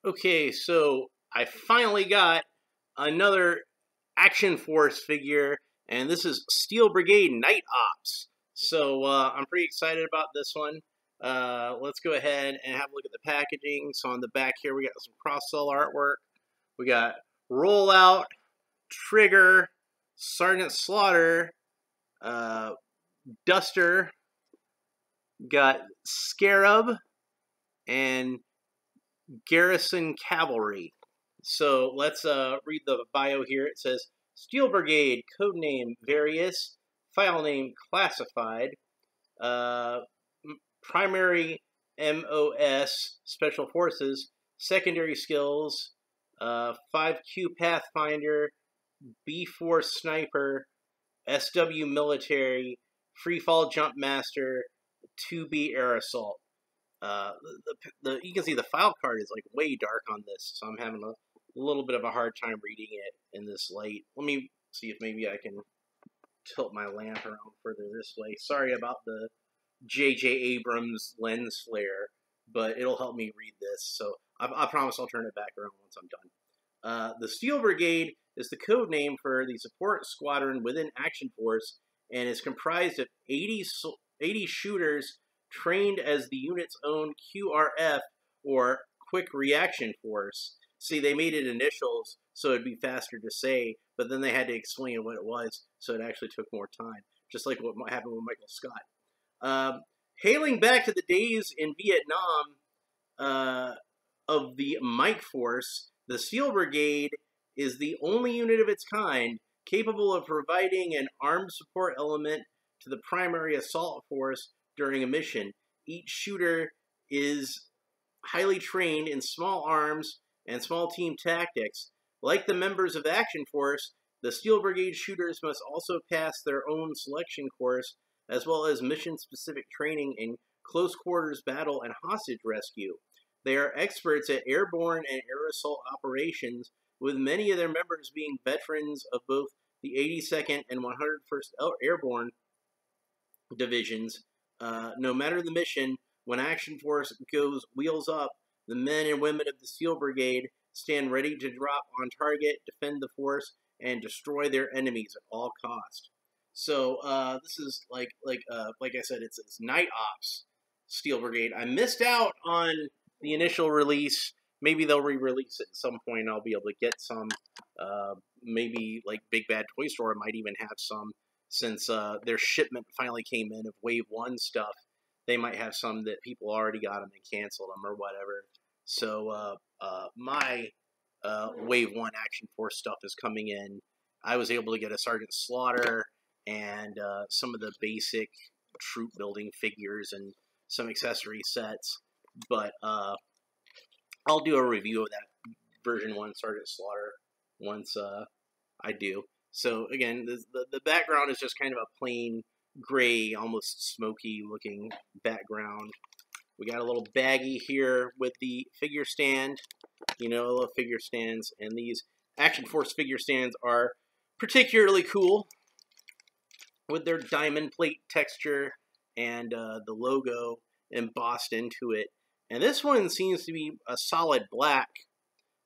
Okay, so I finally got another Action Force figure, and this is Steel Brigade Night Ops. So I'm pretty excited about this one. Let's go ahead and have a look at the packaging. So on the back here, we got some cross-sell artwork. We got Rollout, Trigger, Sergeant Slaughter, Duster, got Scarab, and Garrison Cavalry. So let's read the bio here. It says, Steel Brigade, codename Various, file name Classified, primary MOS, Special Forces, secondary skills, 5Q Pathfinder, B4 Sniper, SW Military, Freefall Jump Master, 2B Air Assault. You can see the file card is like way dark on this, so I'm having a little bit of a hard time reading it in this light. Let me see if maybe I can tilt my lamp around further this way. Sorry about the J.J. Abrams lens flare, but it'll help me read this. So I promise I'll turn it back around once I'm done. The Steel Brigade is the code name for the support squadron within Action Force, and is comprised of 80 shooters trained as the unit's own QRF, or Quick Reaction Force. See, they made it initials so it'd be faster to say, but then they had to explain what it was, so it actually took more time, just like what happened with Michael Scott. Hailing back to the days in Vietnam of the Mike Force, the Steel Brigade is the only unit of its kind capable of providing an armed support element to the primary assault force during a mission. Each shooter is highly trained in small arms and small team tactics. Like the members of the Action Force, the Steel Brigade shooters must also pass their own selection course, as well as mission-specific training in close quarters battle and hostage rescue. They are experts at airborne and air assault operations, with many of their members being veterans of both the 82nd and 101st Airborne divisions. No matter the mission, when Action Force goes wheels up, the men and women of the Steel Brigade stand ready to drop on target, defend the force, and destroy their enemies at all cost. So this is like I said, it's Night Ops Steel Brigade. I missed out on the initial release. Maybe they'll re-release it at some point. I'll be able to get some. Maybe like Big Bad Toy Store might even have some, since their shipment finally came in of Wave 1 stuff. They might have some that people already got them and canceled them or whatever. So my Wave 1 Action Force stuff is coming in. I was able to get a Sergeant Slaughter and some of the basic troop building figures and some accessory sets. But I'll do a review of that version 1 Sergeant Slaughter once I do. So again, the background is just kind of a plain gray, almost smoky looking background. We got a little baggie here with the figure stand. You know, I love figure stands, and these Action Force figure stands are particularly cool with their diamond plate texture and the logo embossed into it. And this one seems to be a solid black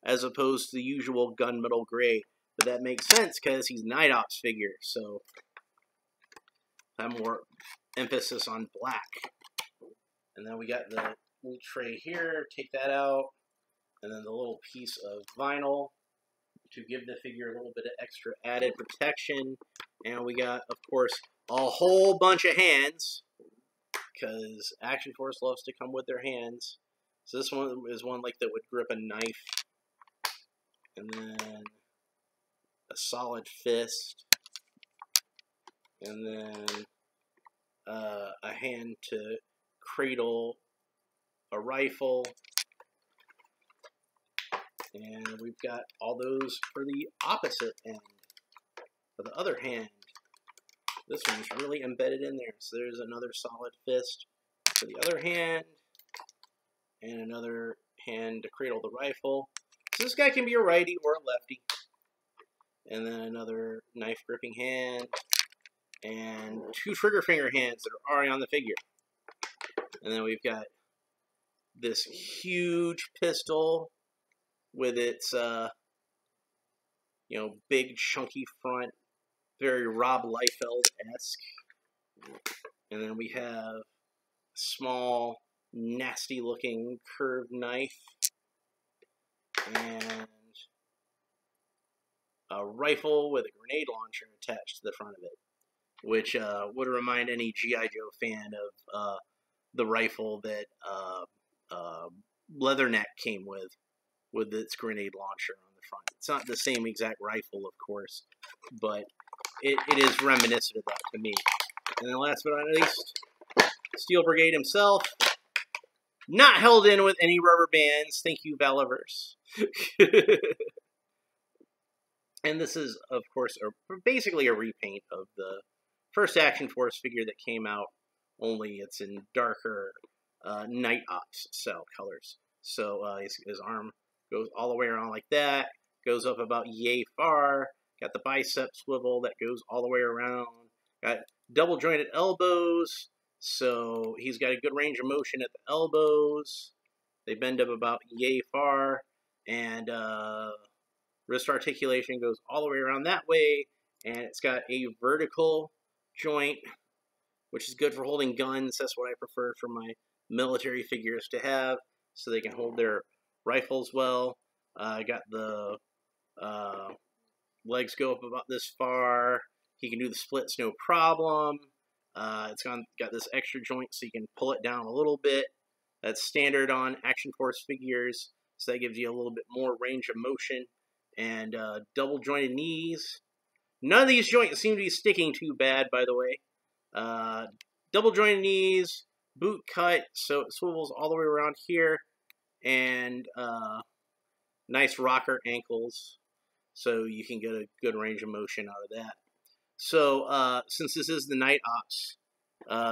as opposed to the usual gunmetal gray. But that makes sense because he's Night Ops figure, so I have more emphasis on black. And then we got the little tray here, take that out, and then the little piece of vinyl to give the figure a little bit of extra added protection. And we got, of course, a whole bunch of hands, because Action Force loves to come with their hands. So this one is one like that would grip a knife, and then a solid fist, and then a hand to cradle a rifle, and we've got all those for the opposite end. For the other hand, this one's really embedded in there, so there's another solid fist for the other hand, and another hand to cradle the rifle. So this guy can be a righty or a lefty. And then another knife gripping hand, and 2 trigger finger hands that are already on the figure. And then we've got this huge pistol with its big chunky front, very Rob Liefeld-esque. And then we have a small, nasty looking curved knife and a rifle with a grenade launcher attached to the front of it, which would remind any G.I. Joe fan of the rifle that Leatherneck came with its grenade launcher on the front. It's not the same exact rifle, of course, but it is reminiscent of that to me. And then last but not least, Steel Brigade himself, not held in with any rubber bands. Thank you, Valaverse. And this is, of course, basically a repaint of the first Action Force figure that came out, only it's in darker Night Ops style colors. So his arm goes all the way around like that, goes up about yay far, got the bicep swivel that goes all the way around, got double jointed elbows, so he's got a good range of motion at the elbows. They bend up about yay far, and wrist articulation goes all the way around that way, and it's got a vertical joint, which is good for holding guns. That's what I prefer for my military figures to have, so they can hold their rifles well. Got the legs go up about this far. He can do the splits no problem. It's got this extra joint so you can pull it down a little bit. That's standard on Action Force figures, so that gives you a little bit more range of motion. And double jointed knees. None of these joints seem to be sticking too bad, by the way. Double jointed knees, boot cut, so it swivels all the way around here, and nice rocker ankles, so you can get a good range of motion out of that. So since this is the Night Ops,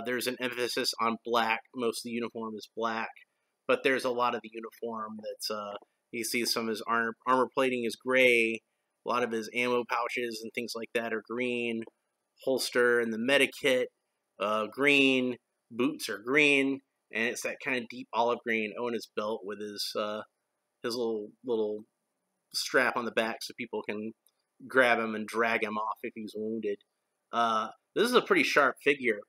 there's an emphasis on black. Most of the uniform is black, but there's a lot of the uniform that's you see some of his armor plating is gray, a lot of his ammo pouches and things like that are green, holster and the meta kit green, boots are green, and it's that kind of deep olive green. Oh, and his belt with his little strap on the back so people can grab him and drag him off if he's wounded. This is a pretty sharp figure,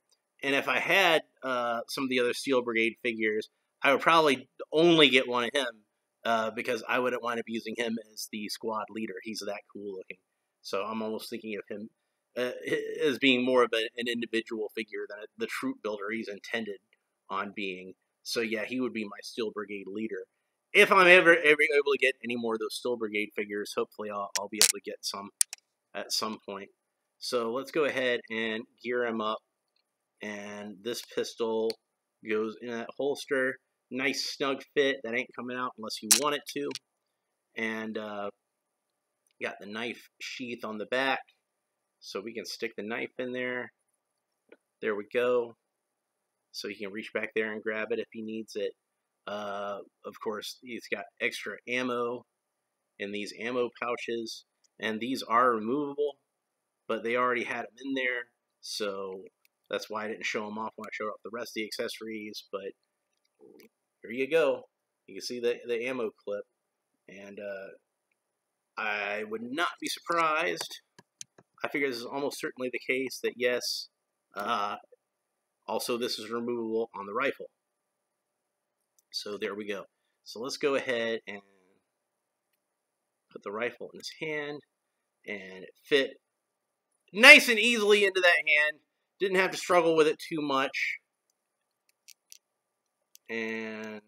and if I had some of the other Steel Brigade figures, I would probably only get one of him because I wouldn't wind up using him as the squad leader. He's that cool looking. So I'm almost thinking of him as being more of an individual figure than the troop builder he's intended on being. So yeah, he would be my Steel Brigade leader. If I'm ever able to get any more of those Steel Brigade figures, hopefully I'll be able to get some at some point. So let's go ahead and gear him up. And this pistol goes in that holster. Nice snug fit. That ain't coming out unless you want it to. And got the knife sheath on the back, so we can stick the knife in there. There we go. So he can reach back there and grab it if he needs it. Of course, he's got extra ammo in these ammo pouches, and these are removable, but they already had them in there, so that's why I didn't show them off when I showed off the rest of the accessories. But here you go. You can see the ammo clip, and I would not be surprised. I figure this is almost certainly the case that yes, also this is removable on the rifle. So there we go. So let's go ahead and put the rifle in his hand, and it fit nice and easily into that hand. Didn't have to struggle with it too much. And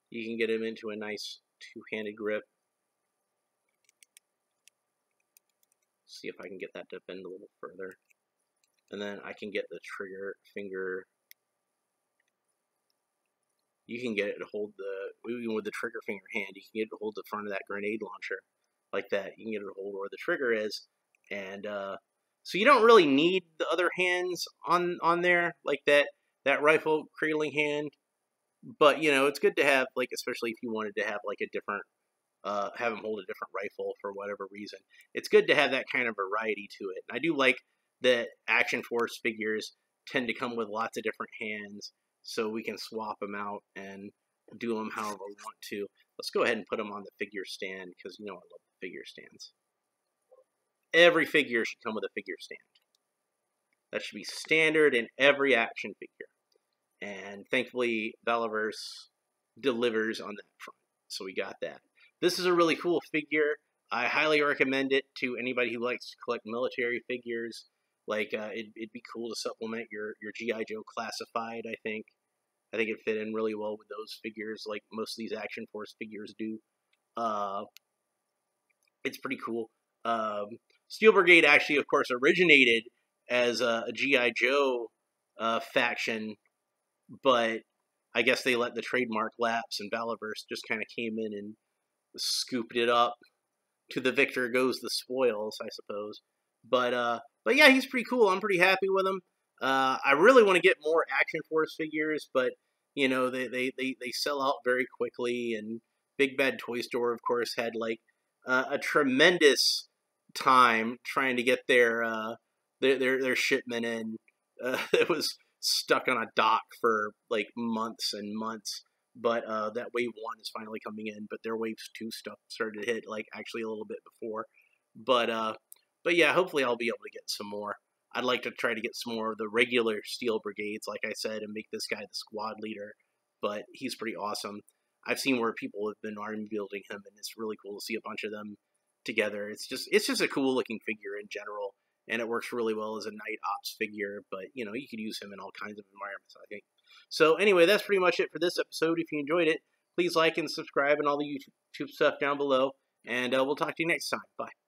you can get him into a nice two-handed grip. See if I can get that to bend a little further. And then I can get the trigger finger. You can get it to hold even with the trigger finger hand, you can get it to hold the front of that grenade launcher like that. You can get it to hold where the trigger is. And so you don't really need the other hands on there, like that rifle cradling hand. But, you know, it's good to have, like, especially if you wanted to have, like, a different, have him hold a different rifle for whatever reason. It's good to have that kind of variety to it. And I do like that Action Force figures tend to come with lots of different hands, so we can swap them out and do them however we want to. Let's go ahead and put them on the figure stand, because you know I love the figure stands. Every figure should come with a figure stand. That should be standard in every action figure. And thankfully, Valaverse delivers on that front. So we got that. This is a really cool figure. I highly recommend it to anybody who likes to collect military figures. Like, it'd be cool to supplement your G.I. Joe Classified, I think. I think it fit in really well with those figures, like most of these Action Force figures do. It's pretty cool. Steel Brigade actually, of course, originated as a G.I. Joe faction, but I guess they let the trademark lapse, and Valaverse just kind of came in and scooped it up. To the victor goes the spoils, I suppose. But yeah, he's pretty cool. I'm pretty happy with him. I really want to get more Action Force figures, but you know they sell out very quickly. And Big Bad Toy Store, of course, had like a tremendous time trying to get their shipment in. It was stuck on a dock for like months and months. But that wave 1 is finally coming in, but their wave 2 stuff started to hit like actually a little bit before. But yeah, hopefully I'll be able to get some more. I'd like to try to get some more of the regular Steel Brigades, like I said, and make this guy the squad leader. But he's pretty awesome. I've seen where people have been army building him, and it's really cool to see a bunch of them together. It's just a cool looking figure in general, and it works really well as a night ops figure. But you know, you could use him in all kinds of environments, I think. So anyway, that's pretty much it for this episode. If you enjoyed it, please like and subscribe and all the YouTube stuff down below. And we'll talk to you next time. Bye.